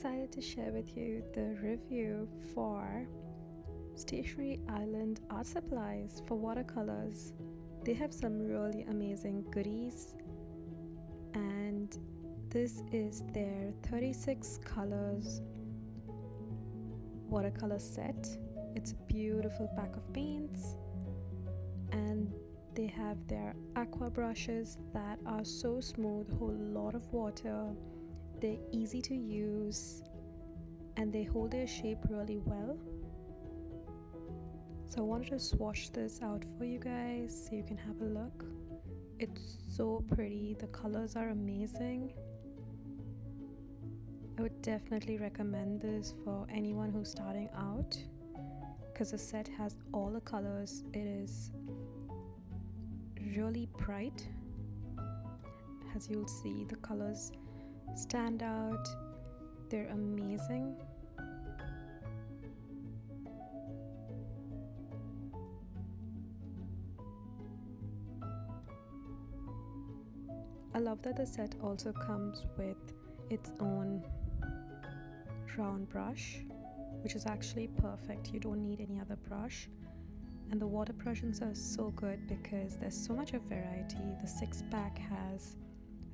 excited to share with you the review for Stationery Island art supplies for watercolors. They have some really amazing goodies, and this is their 36 colors watercolor set. It's a beautiful pack of paints, and they have their Aqua brushes that are so smooth, hold a lot of water, they're easy to use, and they hold their shape really well. So I wanted to swatch this out for you guys so you can have a look. It's so pretty, the colors are amazing. I would definitely recommend this for anyone who's starting out because the set has all the colors. It is really bright. As you'll see, the colors stand out. They're amazing. I love that the set also comes with its own round brush, which is actually perfect. You don't need any other brush. And the water brushes are so good because there's so much of variety. The 6-pack has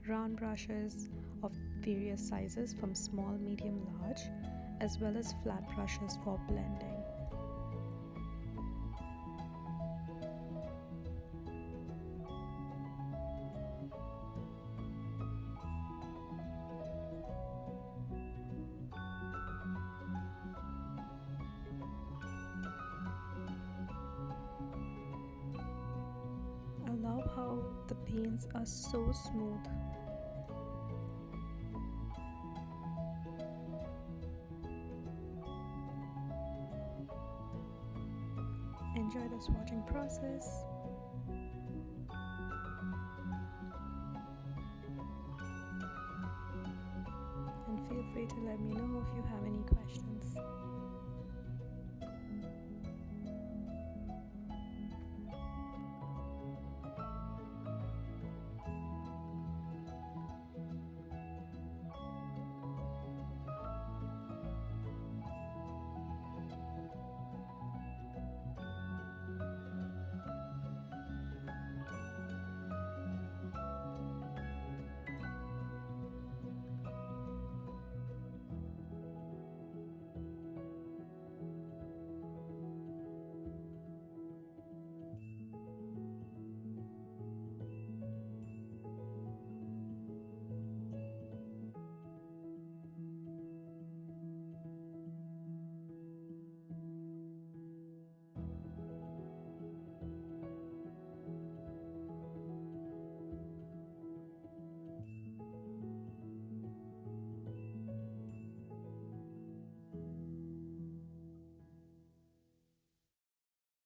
round brushes of various sizes from small, medium, large, as well as flat brushes for blending. I love how the paints are so smooth. Enjoy the swatching process. And feel free to let me know if you have any questions.